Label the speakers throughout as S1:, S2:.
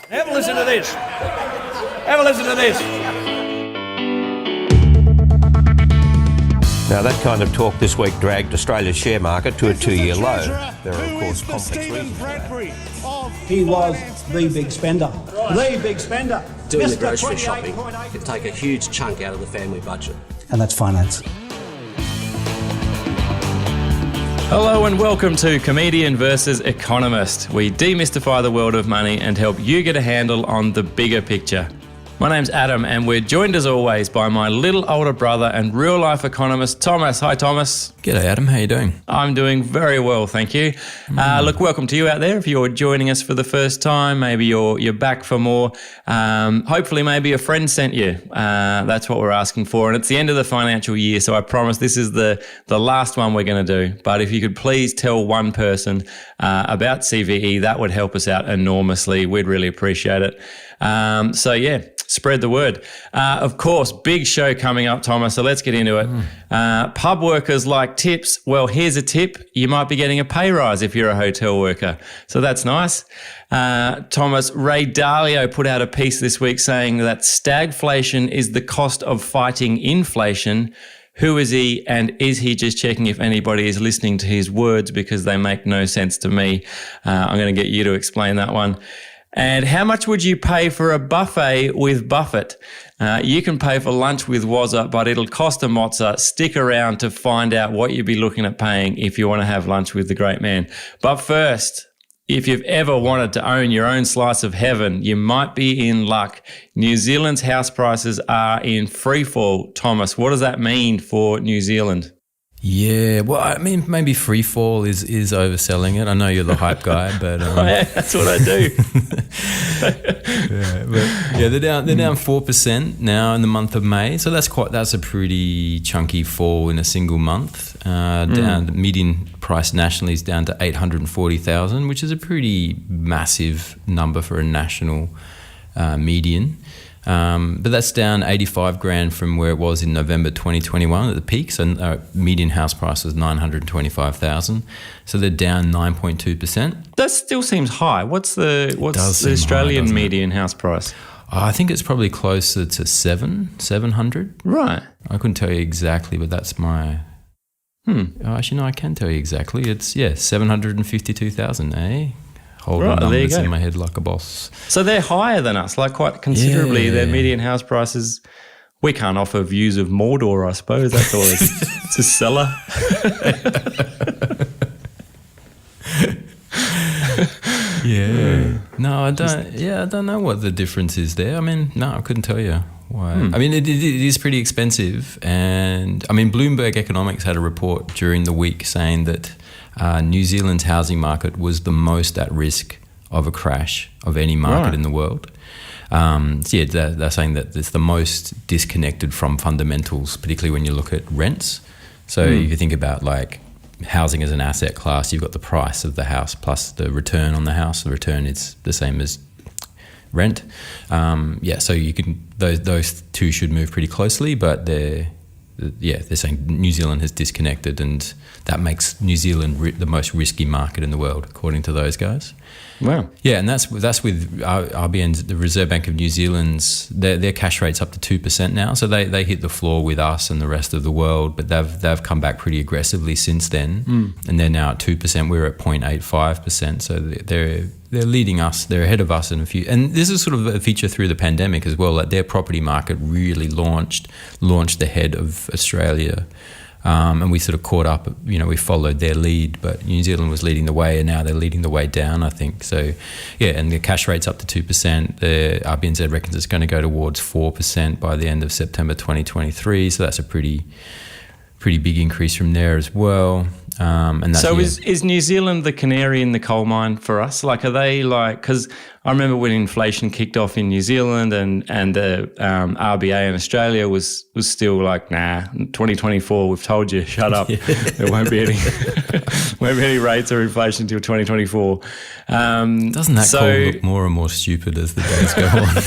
S1: Have a listen to this. Have a listen to this.
S2: Now, that kind of talk this week dragged Australia's share market to a two-year low. There are, of course, complex reasons for that.
S3: He was the big spender. The big spender.
S4: Doing the grocery shopping could take a huge chunk out of the family budget.
S3: And that's finance.
S5: Hello and welcome to Comedian versus Economist. We demystify the world of money and help you get a handle on the bigger picture. My name's Adam and we're joined as always by my little older brother and real-life economist, Thomas. Hi, Thomas.
S6: G'day, Adam. How you doing?
S5: I'm doing very well, thank you. Look, welcome to you out there. If you're joining us for the first time, maybe you're back for more. Hopefully, maybe a friend sent you. That's what we're asking for. And it's the end of the financial year, so I promise this is the last one we're going to do. But if you could please tell one person about CVE, that would help us out enormously. We'd really appreciate it. So yeah, spread the word. Of course, big show coming up, Thomas, so let's get into it. Pub workers like tips. Well, here's a tip. You might be getting a pay rise if you're a hotel worker. So that's nice. Thomas, Ray Dalio put out a piece this week saying that stagflation is the cost of fighting inflation. Who is he, and is he just checking if anybody is listening to his words because they make no sense to me? I'm going to get you to explain that one. And how much would you pay for a buffet with Buffett? You can pay for lunch with Wazza, but it'll cost a mozza. Stick around to find out what you'd be looking at paying if you want to have lunch with the great man. But first, if you've ever wanted to own your own slice of heaven, you might be in luck. New Zealand's house prices are in free fall. Thomas, what does that mean for New Zealand?
S6: Yeah, well, I mean, maybe free fall is overselling it. I know you're the hype guy, but
S5: yeah, that's what I do.
S6: They're down 4% now in the month of May, so that's a pretty chunky fall in a single month. Down median price nationally is down to 840,000, which is a pretty massive number for a national median. But that's down 85 grand from where it was in November 2021 at the peak. So median house price was 925,000. So they're down 9.2%.
S5: That still seems high. What's the Australian median house price?
S6: I think it's probably closer to 700.
S5: Right.
S6: I couldn't tell you exactly, but that's my... Actually, no, I can tell you exactly. It's, 752,000, eh? Holding numbers in my head like a boss.
S5: So they're higher than us, like quite considerably. Yeah. Their median house prices. We can't offer views of Mordor, I suppose. That's all. It's a cellar.
S6: Yeah. No, I don't. Yeah, I don't know what the difference is there. I mean, no, I couldn't tell you why. I mean, it is pretty expensive, and I mean, Bloomberg Economics had a report during the week saying that New Zealand's housing market was the most at risk of a crash of any market in the world. They're saying that it's the most disconnected from fundamentals, particularly when you look at rents. So if you think about like housing as an asset class, you've got the price of the house plus the return on the house. The return is the same as rent. So you can those two should move pretty closely, but they're saying New Zealand has disconnected, and that makes New Zealand the most risky market in the world, according to those guys.
S5: Wow.
S6: Yeah, and that's with RBN's, the Reserve Bank of New Zealand's, their cash rate's up to 2% now. So they hit the floor with us and the rest of the world, but they've come back pretty aggressively since then, and they're now at 2%. We're at 0.85%, so they're leading us. They're ahead of us in a few. And this is sort of a feature through the pandemic as well. Like their property market really launched ahead of Australia. And we sort of caught up, we followed their lead, but New Zealand was leading the way, and now they're leading the way down, I think. So, and the cash rate's up to 2%. The RBNZ reckons it's going to go towards 4% by the end of September 2023. So that's a pretty big increase from there as well. Is New Zealand the canary in the coal mine for us? Like, are they like, because I remember when inflation kicked off in New Zealand and the RBA in Australia was still like, nah, 2024, we've told you, shut up. There won't be any rates or inflation until 2024. Doesn't that call look more and more stupid as the days go on?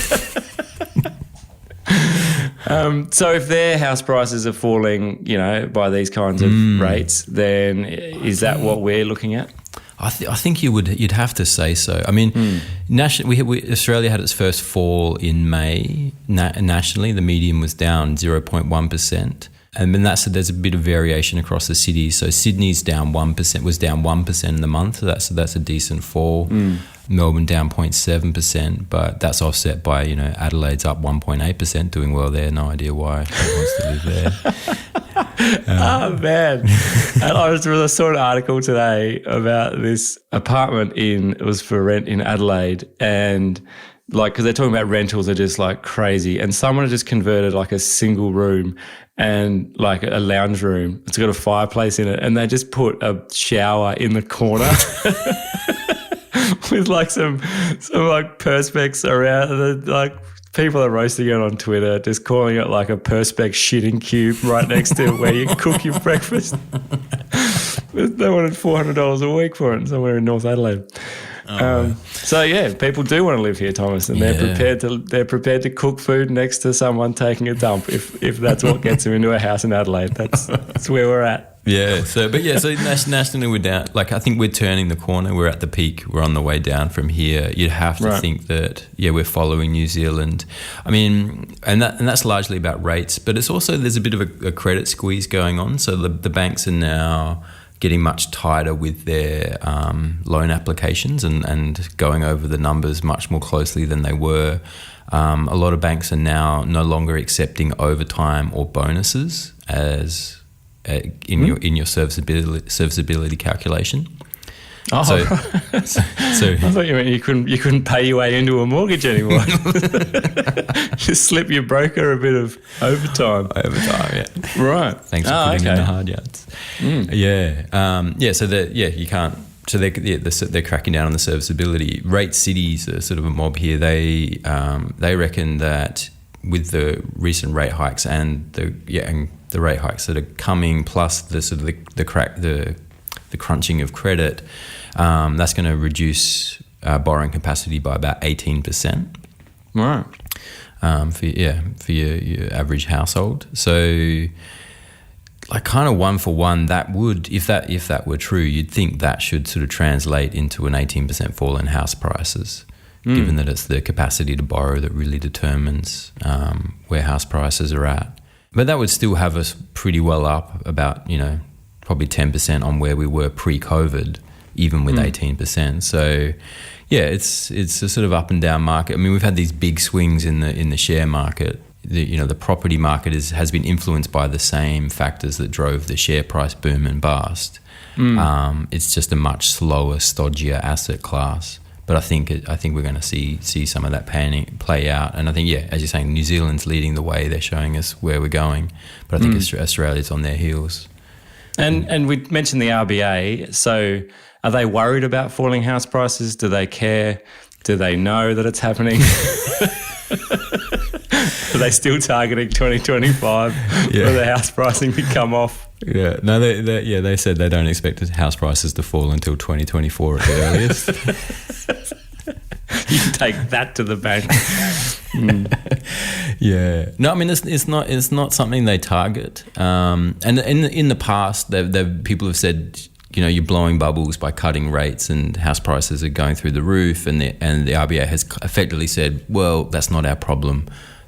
S5: So if their house prices are falling, by these kinds of rates, then is that what we're looking at?
S6: I think you'd have to say so. I mean, Australia had its first fall in May. Nationally, the median was down 0.1%. And then there's a bit of variation across the cities. So Sydney's down 1%, was down 1% in the month. So that's a decent fall. Melbourne down 0.7%, but that's offset by, Adelaide's up 1.8%, doing well there. No idea why she wants to live there.
S5: Oh, man. And I saw an article today about this apartment it was for rent in Adelaide, and because they're talking about rentals are just like crazy, and someone had just converted like a single room and like a lounge room. It's got a fireplace in it, and they just put a shower in the corner with like some like perspex around. Like people are roasting it on Twitter, just calling it like a perspex shitting cube right next to where you cook your breakfast. They wanted $400 a week for it somewhere in North Adelaide. So yeah, people do want to live here, Thomas, and they're prepared to cook food next to someone taking a dump if that's what gets them into a house in Adelaide. That's where we're at.
S6: Yeah. So nationally we're down. Like I think we're turning the corner. We're at the peak. We're on the way down from here. You'd have to think that we're following New Zealand. I mean, and that's largely about rates, but it's also there's a bit of a credit squeeze going on. So the banks are now getting much tighter with their loan applications and going over the numbers much more closely than they were. A lot of banks are now no longer accepting overtime or bonuses as in your serviceability calculation.
S5: Oh,
S6: so
S5: I thought you meant you couldn't pay your way into a mortgage anymore. Just slip your broker a bit of overtime.
S6: Yeah.
S5: Right.
S6: Thanks for putting in the hard yards. Yeah. So you can't. So they're cracking down on the serviceability. Rate cities are sort of a mob here. They reckon that with the recent rate hikes and the rate hikes that are coming, plus the sort of the crunching of credit, that's going to reduce borrowing capacity by about 18%.
S5: Right.
S6: For your average household. So, like kind of one for one, that would, if that were true, you'd think that should sort of translate into an 18% fall in house prices, given that it's the capacity to borrow that really determines where house prices are at. But that would still have us pretty well up, about probably 10% on where we were pre-COVID, even with 18%. So, yeah, it's a sort of up and down market. I mean, we've had these big swings in the share market. The property market has been influenced by the same factors that drove the share price boom and bust. It's just a much slower, stodgier asset class. But I think we're going to see some of that play out. And I think, as you're saying, New Zealand's leading the way. They're showing us where we're going. But I think Australia's on their heels.
S5: And we mentioned the RBA. So are they worried about falling house prices? Do they care? Do they know that it's happening? Are they still targeting 2025 for the house pricing to come off?
S6: Yeah, no, they said they don't expect house prices to fall until 2024 at the earliest.
S5: You can take that to the bank.
S6: Yeah, no, I mean it's not something they target. And in the past, people have said, you're blowing bubbles by cutting rates, and house prices are going through the roof. And the RBA has effectively said, well, that's not our problem.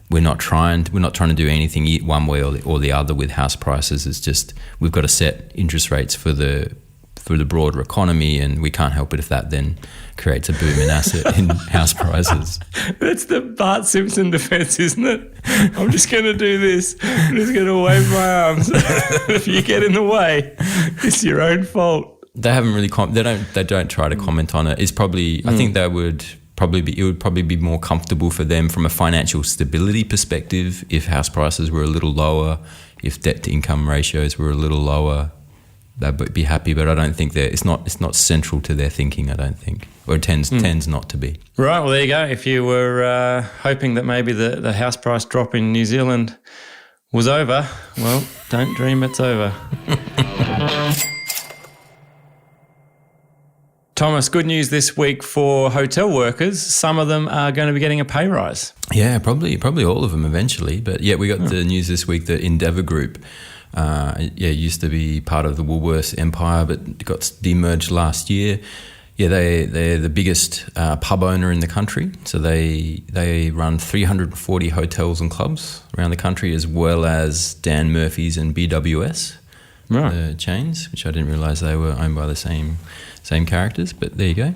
S6: We're not trying to do anything one way or the other with house prices. It's just we've got to set interest rates for the broader economy, and we can't help it if that then creates a boom in house prices.
S5: That's the Bart Simpson defense, isn't it? I'm just going to do this. I'm just going to wave my arms. If you get in the way, it's your own fault.
S6: They haven't really they don't try to comment on it. It's probably I think it would probably be more comfortable for them from a financial stability perspective if house prices were a little lower, if debt to income ratios were a little lower. They'd be happy, but I don't think it's not central to their thinking, I don't think, or it tends not to be. Right,
S5: well, there you go. If you were hoping that maybe the house price drop in New Zealand was over, well, don't dream it's over. Thomas, good news this week for hotel workers. Some of them are going to be getting a pay rise.
S6: Yeah, probably all of them eventually. But yeah, we got the news this week that Endeavour Group It used to be part of the Woolworths empire, but got demerged last year. Yeah, they're the biggest pub owner in the country. So they run 340 hotels and clubs around the country, as well as Dan Murphy's and BWS, the chains, which I didn't realise they were owned by the same characters. But there you go.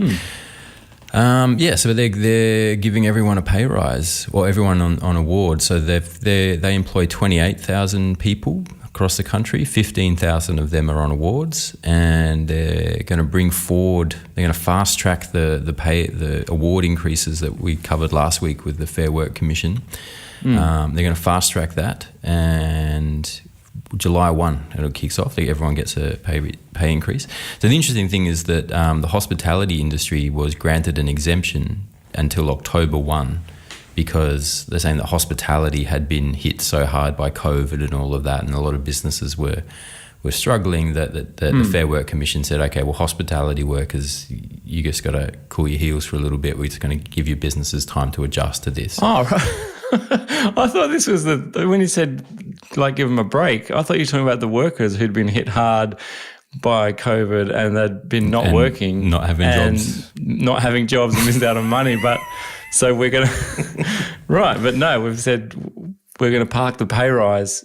S6: So they're giving everyone a pay rise, or everyone on award. So they employ 28,000 people across the country. 15,000 of them are on awards, and they're going to bring forward. They're going to fast track the award increases that we covered last week with the Fair Work Commission. They're going to fast track that, and July 1 it kicks off. Everyone gets a pay increase. So the interesting thing is that the hospitality industry was granted an exemption until October 1. Because they're saying that hospitality had been hit so hard by COVID and all of that, and a lot of businesses were struggling, that the Fair Work Commission said, okay, well, hospitality workers, you just got to cool your heels for a little bit. We're just going to give your businesses time to adjust to this.
S5: Oh, right. I thought this was when you said, like, give them a break, I thought you were talking about the workers who'd been hit hard by COVID and they'd been not working.
S6: Not having jobs.
S5: Not having jobs and missed out on money, but... So we're going to, right, but no, we've said we're going to park the pay rise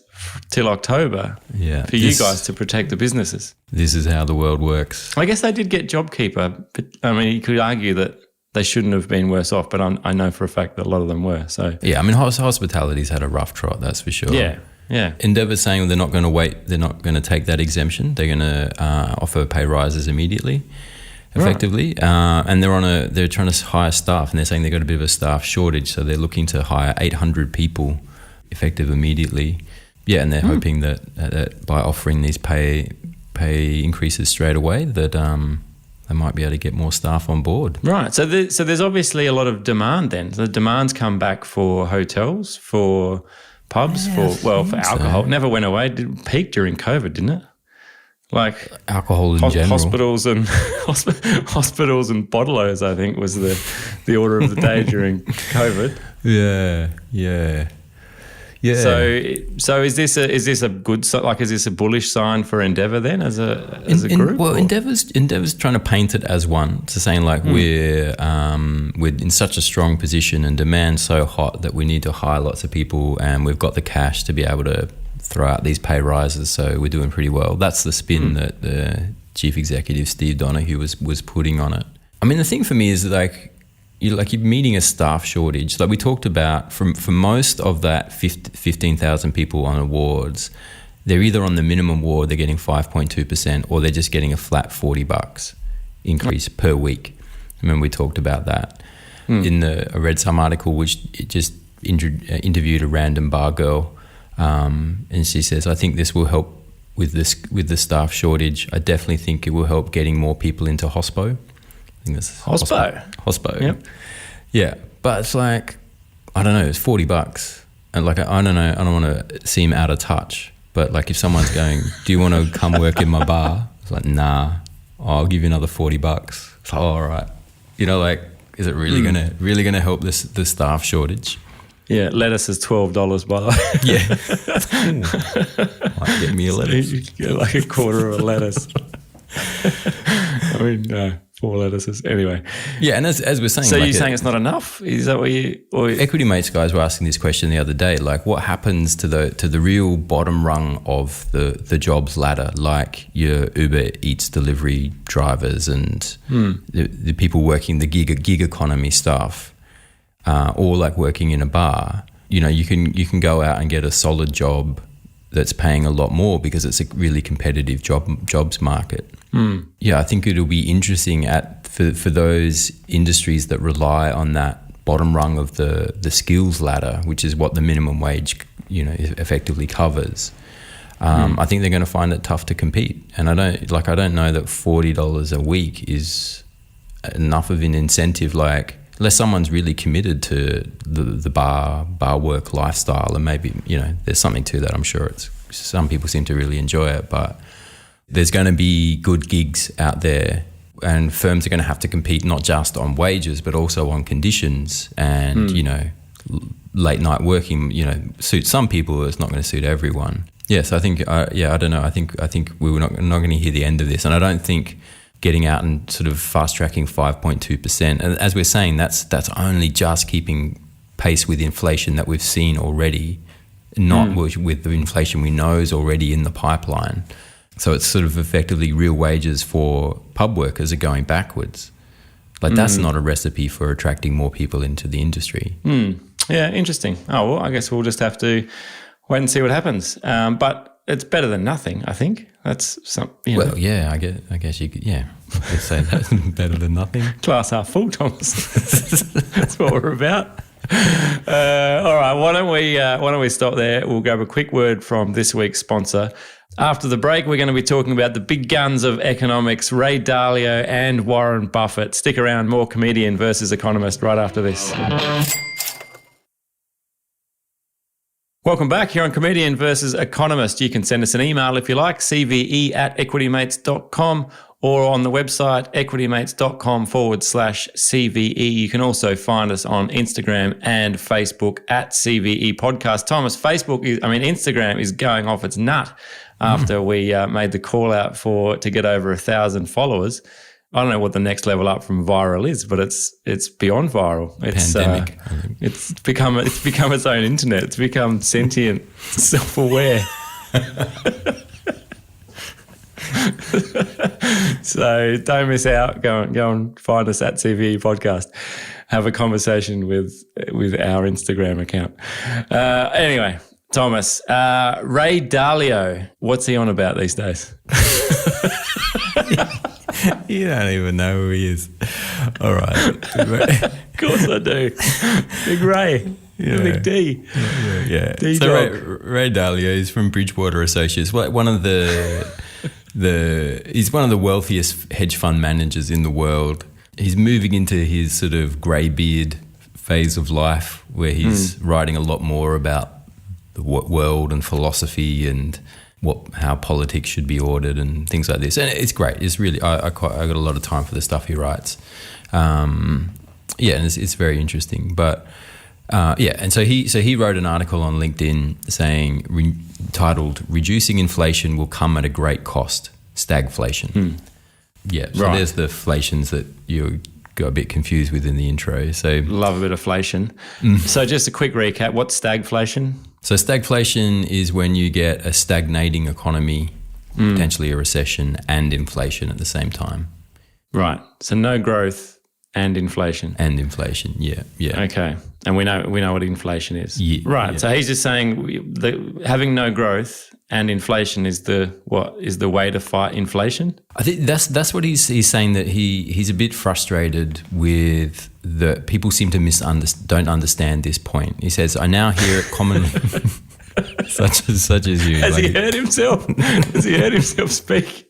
S5: till October for you guys to protect the businesses.
S6: This is how the world works.
S5: I guess they did get JobKeeper, but I mean, you could argue that they shouldn't have been worse off, but I know for a fact that a lot of them were. So
S6: yeah, I mean, hospitality's had a rough trot, that's for sure.
S5: Yeah.
S6: Endeavour's saying they're not going to wait, they're not going to take that exemption. They're going to offer pay rises immediately. Effectively, and they're trying to hire staff, and they're saying they've got a bit of a staff shortage, so they're looking to hire 800 people effective immediately. Yeah, and they're hoping that by offering these pay increases straight away, that they might be able to get more staff on board.
S5: Right. So there's obviously a lot of demand then. So the demand's come back for hotels, for pubs, for alcohol. It never went away. It peaked during COVID, didn't it? Like
S6: alcohol in general,
S5: hospitals and bottlers, I think, was the order of the day during COVID.
S6: Yeah.
S5: So is this a good, like, is this a bullish sign for Endeavour then as a group?
S6: Well, Endeavour's trying to paint it as one, to saying like we're in such a strong position and demand so hot that we need to hire lots of people, and we've got the cash to be able to throw out these pay rises, so we're doing pretty well. That's the spin that the chief executive Steve Donoghue was putting on it. I mean, the thing for me is like you're meeting a staff shortage. Like we talked about, for most of that 15,000 people on awards, they're either on the minimum award, they're getting 5.2%, or they're just getting a flat $40 increase per week. I remember we talked about that. I read some article which it just interviewed a random bar girl. And she says, I think this will help with the staff shortage. I definitely think it will help getting more people into hospo. I think that's hospo.
S5: Yep.
S6: Yeah, but it's like, I don't know, it's $40, and like I don't know, I don't want to seem out of touch, but like if someone's going, do you want to come work in my bar? It's like, nah, I'll give you another $40. It's like, oh, all right, like, is it really gonna help the staff shortage?
S5: Yeah, lettuce is $12, by the
S6: way. Yeah. Might get me a lettuce.
S5: You get like a quarter of a lettuce. I mean, no, 4 lettuces. Anyway.
S6: Yeah, and as we're saying...
S5: So you're saying it's not enough? Is that what you...
S6: Equity Mates guys were asking this question the other day, like what happens to the real bottom rung of the jobs ladder, like your Uber Eats delivery drivers and the people working the gig economy stuff, or like working in a bar. You can go out and get a solid job that's paying a lot more because it's a really competitive jobs market. Yeah, I think it'll be interesting for those industries that rely on that bottom rung of the skills ladder, which is what the minimum wage effectively covers. I think they're going to find it tough to compete, and I don't know that $40 a week is enough of an incentive. Like, unless someone's really committed to the bar work lifestyle, and maybe there's something to that. I'm sure some people seem to really enjoy it, but there's going to be good gigs out there, and firms are going to have to compete not just on wages but also on conditions. And late night working suits some people, it's not going to suit everyone. Yes, I think. I don't know. I think we were not going to hear the end of this, and I don't think getting out and sort of fast tracking 5.2%. And as we're saying, that's only just keeping pace with inflation that we've seen already, not with the inflation we know is already in the pipeline. So it's sort of effectively real wages for pub workers are going backwards. Like that's not a recipe for attracting more people into the industry.
S5: Yeah, interesting. Oh, well, I guess we'll just have to wait and see what happens. But it's better than nothing, I think. That's something.
S6: Well, yeah, I guess you could. Yeah, you could say that's better than nothing.
S5: Glass half full, Thomas. That's what we're about. All right, why don't we stop there? We'll grab a quick word from this week's sponsor. After the break, we're going to be talking about the big guns of economics, Ray Dalio and Warren Buffett. Stick around, more Comedian versus Economist right after this. Welcome back here on Comedian versus Economist. You can send us an email if you like, cve@equitymates.com, or on the website equitymates.com/CVE. You can also find us on Instagram and Facebook at CVE Podcast. Thomas, Instagram is going off its nut after we made the call out to get over 1,000 followers. I don't know what the next level up from viral is, but it's beyond viral. It's
S6: pandemic.
S5: It's become its own internet. It's become sentient, self-aware. So don't miss out. Go and find us at CVE Podcast. Have a conversation with our Instagram account. Anyway, Thomas, Ray Dalio, what's he on about these days?
S6: You don't even know who he is. All right.
S5: Of course I do. Big Ray.
S6: Yeah.
S5: Big D.
S6: Yeah.
S5: D-dog.
S6: So Ray Dalio is from Bridgewater Associates. He's one of the wealthiest hedge fund managers in the world. He's moving into his sort of grey beard phase of life where he's writing a lot more about the world and philosophy and how politics should be ordered and things like this. And it's great. It's really, I got a lot of time for the stuff he writes. And it's very interesting. But and so he wrote an article on LinkedIn saying, titled "Reducing Inflation Will Come at a Great Cost, Stagflation." Yeah, so
S5: right.
S6: There's the inflations that you got a bit confused with in the intro. So
S5: love a bit of inflation. So just a quick recap, what's stagflation?
S6: So stagflation is when you get a stagnating economy, potentially a recession and inflation at the same time.
S5: Right. So no growth and inflation.
S6: And inflation, yeah.
S5: Okay. And we know what inflation is.
S6: Yeah,
S5: right.
S6: yeah.
S5: So he's just saying that having no growth and inflation is the way to fight inflation? I
S6: think that's what he's saying, that he's a bit frustrated with the people seem to don't understand this point. He says, "I now hear it commonly." such as you.
S5: Has he heard himself? Has he heard himself speak?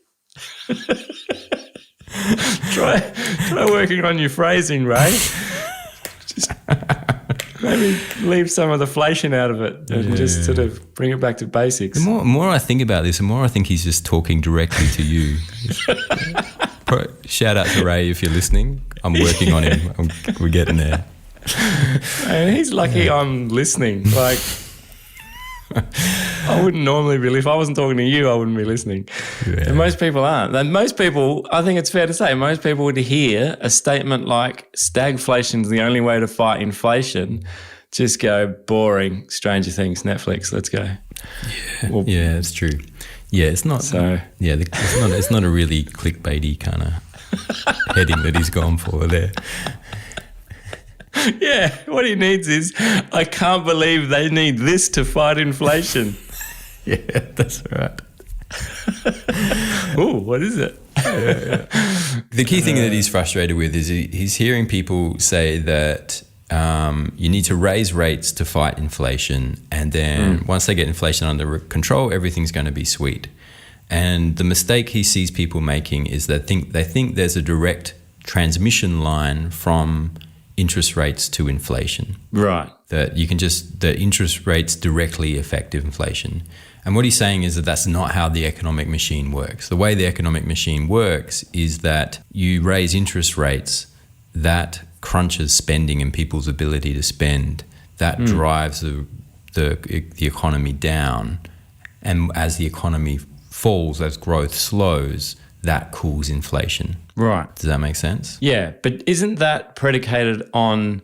S5: Try working on your phrasing, Ray. Just maybe leave some of the inflation out of it and just sort of bring it back to basics.
S6: The more I think about this, the more I think he's just talking directly to you. Shout out to Ray if you're listening. I'm working on him. We're getting there.
S5: And he's lucky I'm listening. Like, I wouldn't normally be. If I wasn't talking to you, I wouldn't be listening. Yeah. And most people aren't. And most people, I think it's fair to say, most people would hear a statement like stagflation is the only way to fight inflation, just go, boring, Stranger Things, Netflix, let's go.
S6: Yeah, it's true. Yeah, it's not.
S5: So
S6: yeah, it's not a really clickbaity kind of heading that he's gone for there.
S5: Yeah, what he needs is, I can't believe they need this to fight inflation.
S6: Yeah, that's right.
S5: Ooh, what is it?
S6: The key thing that he's frustrated with is he's hearing people say that you need to raise rates to fight inflation, and then once they get inflation under control, everything's going to be sweet. And the mistake he sees people making is they think there's a direct transmission line from interest rates to inflation.
S5: Right.
S6: That the interest rates directly affect inflation. And what he's saying is that that's not how the economic machine works. The way the economic machine works is that you raise interest rates, that crunches spending and people's ability to spend. That drives the economy down. And as the economy falls, as growth slows, that cools inflation.
S5: Right.
S6: Does that make sense?
S5: Yeah, but isn't that predicated on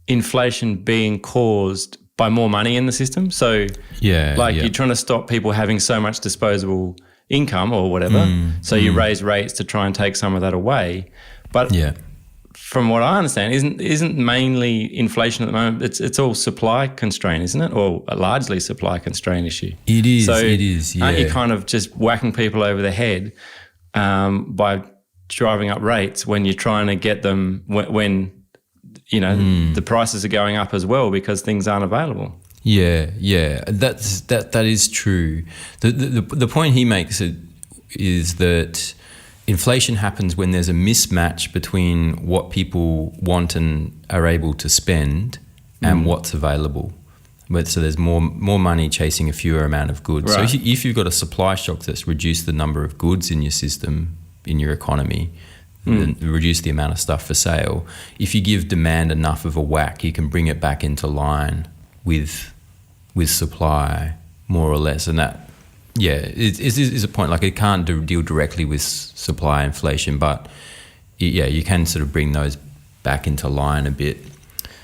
S5: inflation being caused by more money in the system? So you're trying to stop people having so much disposable income or whatever. So you raise rates to try and take some of that away. But from what I understand, isn't mainly inflation at the moment, it's all supply constraint, isn't it? Or a largely supply constraint issue.
S6: It is,
S5: aren't you kind of just whacking people over the head by driving up rates when you're trying to get them when the prices are going up as well because things aren't available?
S6: Yeah, that is true. The point he makes is that inflation happens when there's a mismatch between what people want and are able to spend and what's available. So there's more money chasing a fewer amount of goods.
S5: Right.
S6: So if you've got a supply shock that's reduced the number of goods in your system, in your economy, and reduce the amount of stuff for sale, if you give demand enough of a whack, you can bring it back into line with supply, more or less. And that, is a point. Like, it can't deal directly with supply inflation, but you can sort of bring those back into line a bit.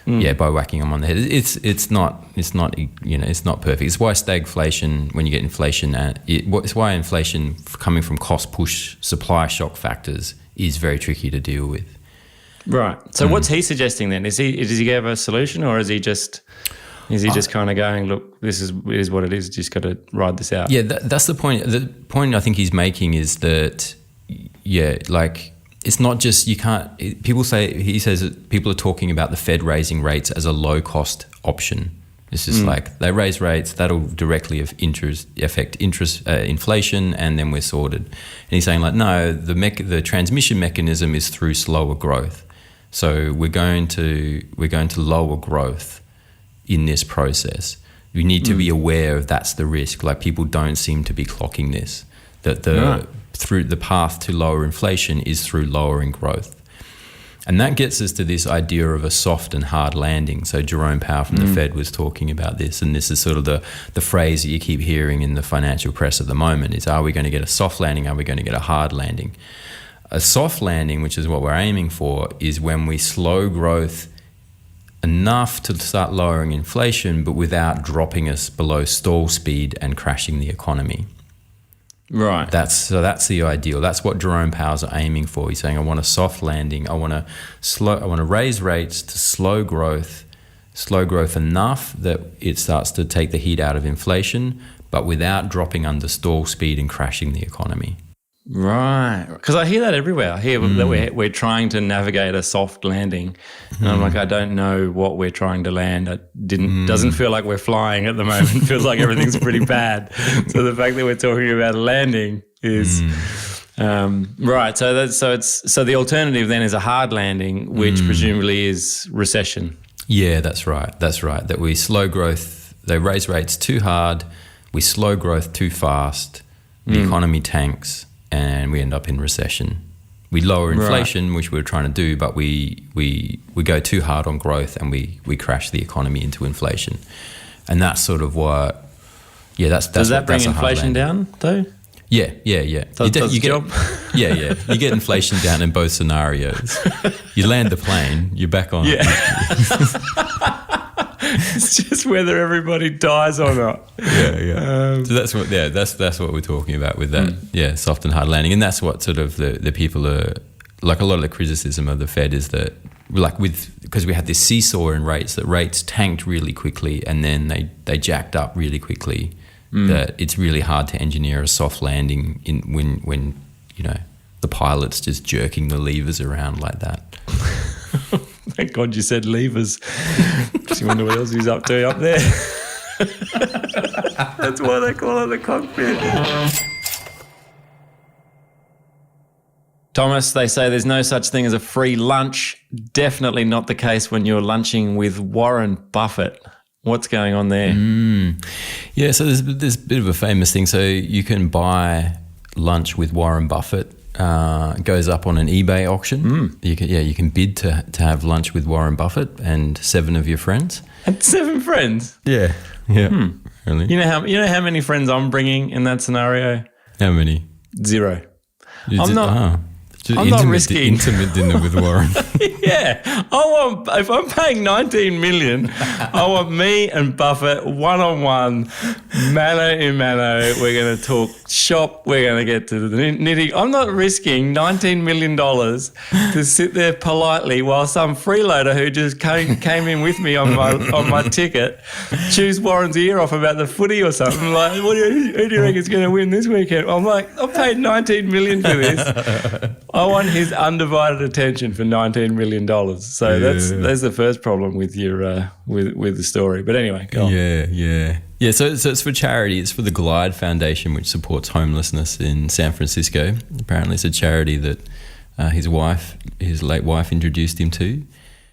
S6: By whacking them on the head. It's not perfect. It's why stagflation, when you get inflation, it's why inflation coming from cost push supply shock factors is very tricky to deal with.
S5: Right. So what's he suggesting then? Does he give a solution, or is he just kind of going, look, this is what it is, just got to ride this out?
S6: Yeah, that's the point. The point I think he's making is that, it's not just, he says that people are talking about the Fed raising rates as a low cost option. It's just like, they raise rates, that'll directly affect inflation, and then we're sorted. And he's saying, like, no, the transmission mechanism is through slower growth. So we're going to lower growth in this process. We need to be aware of that's the risk. Like, people don't seem to be clocking this, that through the path to lower inflation is through lowering growth. And that gets us to this idea of a soft and hard landing. So Jerome Powell from the Fed was talking about this, and this is sort of the phrase that you keep hearing in the financial press at the moment is, are we going to get a soft landing? Are we going to get a hard landing? A soft landing, which is what we're aiming for, is when we slow growth enough to start lowering inflation, but without dropping us below stall speed and crashing the economy.
S5: Right.
S6: That's the ideal. That's what Jerome Powell's aiming for. He's saying, I want a soft landing. I want to raise rates to slow growth enough that it starts to take the heat out of inflation, but without dropping under stall speed and crashing the economy.
S5: Right. Because I hear that everywhere. I hear that we're trying to navigate a soft landing. And I'm like, I don't know what we're trying to land. Doesn't feel like we're flying at the moment. It feels like everything's pretty bad. So the fact that we're talking about a landing is right. So the alternative then is a hard landing, which presumably is recession.
S6: Yeah, that's right. That we slow growth. They raise rates too hard. We slow growth too fast. The economy tanks, and we end up in recession. We lower inflation, which we're trying to do, but we go too hard on growth, and we crash the economy into inflation. And that's sort of what, does
S5: that bring inflation down though?
S6: Yeah.
S5: Does
S6: you get inflation down in both scenarios. You land the plane, you're back on.
S5: Yeah. It's just whether everybody dies or not.
S6: So that's what we're talking about with that. Soft and hard landing, and that's what sort of the people are like. A lot of the criticism of the Fed is that, like, because we had this seesaw in rates, that rates tanked really quickly and then they jacked up really quickly. That it's really hard to engineer a soft landing when the pilot's just jerking the levers around like that.
S5: Thank God you said levers. Just wonder what else he's up to up there. That's why they call it the cockpit. Thomas, they say there's no such thing as a free lunch. Definitely not the case when you're lunching with Warren Buffett. What's going on there?
S6: Yeah, so there's a bit of a famous thing. So you can buy lunch with Warren Buffett. Goes up on an eBay auction. You can bid to have lunch with Warren Buffett and 7 of your friends.
S5: And 7 friends?
S6: Yeah. Really?
S5: You know how many friends I'm bringing in that scenario?
S6: How many?
S5: 0.
S6: I'm
S5: not risking
S6: intimate dinner with Warren.
S5: Yeah, if I'm paying 19 million, I want me and Buffett one-on-one, mano in mano. We're going to talk shop. We're going to get to the knitting. I'm not risking $19 million to sit there politely while some freeloader who just came in with me on my ticket chews Warren's ear off about the footy or something. Like, who do you reckon is going to win this weekend? I'm like, I paid 19 million for this. I want his undivided attention for $19 million. So that's the first problem with your with the story. But anyway, go on.
S6: Yeah. So it's for charity. It's for the Glide Foundation, which supports homelessness in San Francisco. Apparently, it's a charity that his late wife, introduced him to.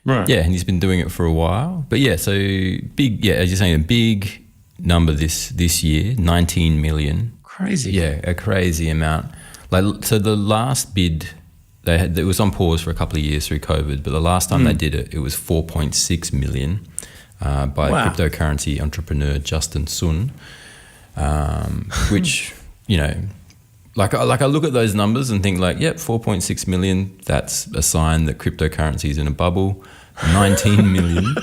S5: Right.
S6: Yeah, and he's been doing it for a while. But yeah, so big. Yeah, as you're saying, a big number this year, 19 million.
S5: Crazy.
S6: Yeah, a crazy amount. So the lad bid, it was on pause for a couple of years through COVID, but the last time they did it, it was 4.6 million by cryptocurrency entrepreneur Justin Sun, which, like I look at those numbers and think 4.6 million, that's a sign that cryptocurrency is in a bubble. 19 million,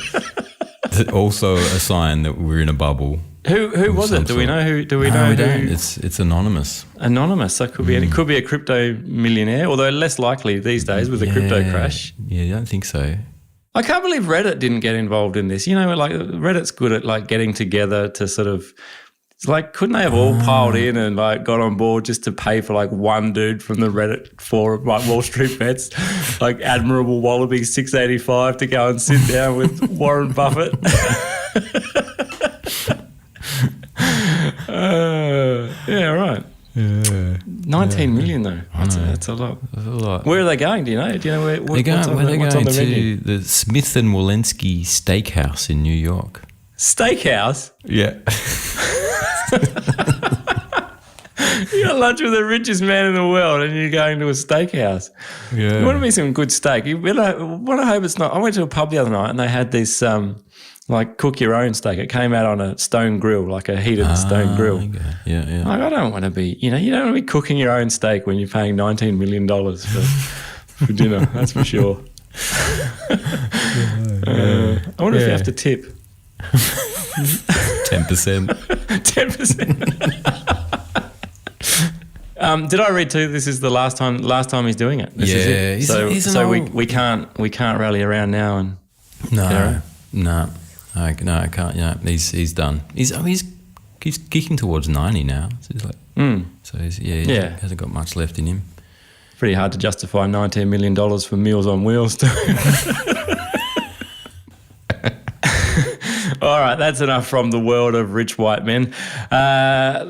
S6: also a sign that we're in a bubble.
S5: Who was it? Do we know who? Do we know
S6: we
S5: who?
S6: Don't. It's anonymous.
S5: Anonymous. That could be. It could be a crypto millionaire, although less likely these days with the crypto crash.
S6: Yeah, I don't think so.
S5: I can't believe Reddit didn't get involved in this. Reddit's good at getting together to sort of. It's couldn't they have all piled in and got on board just to pay for one dude from the Reddit forum, Wall Street Bets, Admirable Wallaby 685 to go and sit down with Warren Buffett. Yeah, right.
S6: Yeah.
S5: 19 million though. That's a lot.
S6: That's a lot.
S5: Where are they going? Do you know? Do you know what's on the
S6: to
S5: menu?
S6: the Smith and Walensky Steakhouse in New York.
S5: Steakhouse?
S6: Yeah.
S5: You got lunch with the richest man in the world and you're going to a steakhouse.
S6: Yeah.
S5: You want to be some good steak. I hope it's not. I went to a pub the other night and they had this cook your own steak. It came out on a stone grill, a heated stone grill.
S6: Okay. Yeah.
S5: I don't want to be, you don't want to be cooking your own steak when you're paying $19 million for dinner, that's for sure. I wonder if you have to tip.
S6: 10%.
S5: 10%. Did I read too? This is the last time he's doing it. This is it. So we can't rally around now and
S6: No, I can't. Yeah, he's done. He's kicking towards 90 now. So he hasn't got much left in him.
S5: Pretty hard to justify $19 million for Meals on Wheels too. All right, that's enough from the world of rich white men.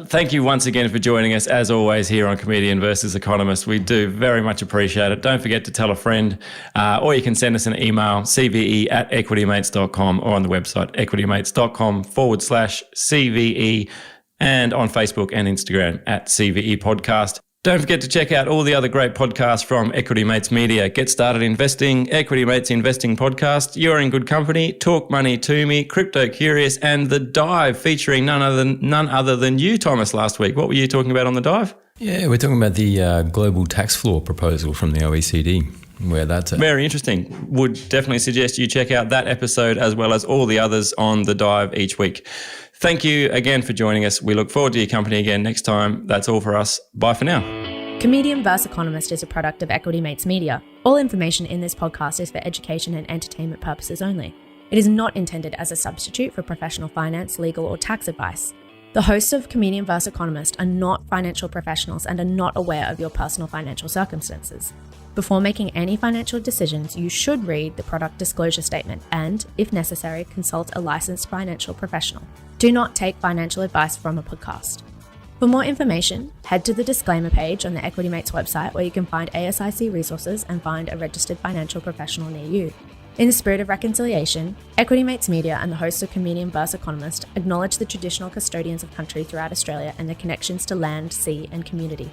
S5: Thank you once again for joining us, as always, here on Comedian versus Economist. We do very much appreciate it. Don't forget to tell a friend, or you can send us an email, cve@equitymates.com, or on the website, equitymates.com/CVE, and on Facebook and Instagram @CVE Podcast. Don't forget to check out all the other great podcasts from Equity Mates Media. Get Started Investing, Equity Mates Investing Podcast, You're in Good Company, Talk Money to Me, Crypto Curious, and The Dive, featuring none other than you, Thomas, last week. What were you talking about on The Dive?
S6: Yeah, we're talking about the global tax floor proposal from the OECD, where that's at.
S5: Very interesting. Would definitely suggest you check out that episode as well as all the others on The Dive each week. Thank you again for joining us. We look forward to your company again next time. That's all for us. Bye for now.
S7: Comedian vs. Economist is a product of Equity Mates Media. All information in this podcast is for education and entertainment purposes only. It is not intended as a substitute for professional finance, legal, or tax advice. The hosts of Comedian vs. Economist are not financial professionals and are not aware of your personal financial circumstances. Before making any financial decisions, you should read the product disclosure statement and, if necessary, consult a licensed financial professional. Do not take financial advice from a podcast. For more information, head to the disclaimer page on the Equity Mates website, where you can find ASIC resources and find a registered financial professional near you. In the spirit of reconciliation, Equity Mates Media and the hosts of Comedian vs. Economist acknowledge the traditional custodians of country throughout Australia and their connections to land, sea, and community.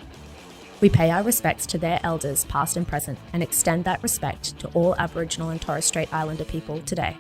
S7: We pay our respects to their elders, past and present, and extend that respect to all Aboriginal and Torres Strait Islander people today.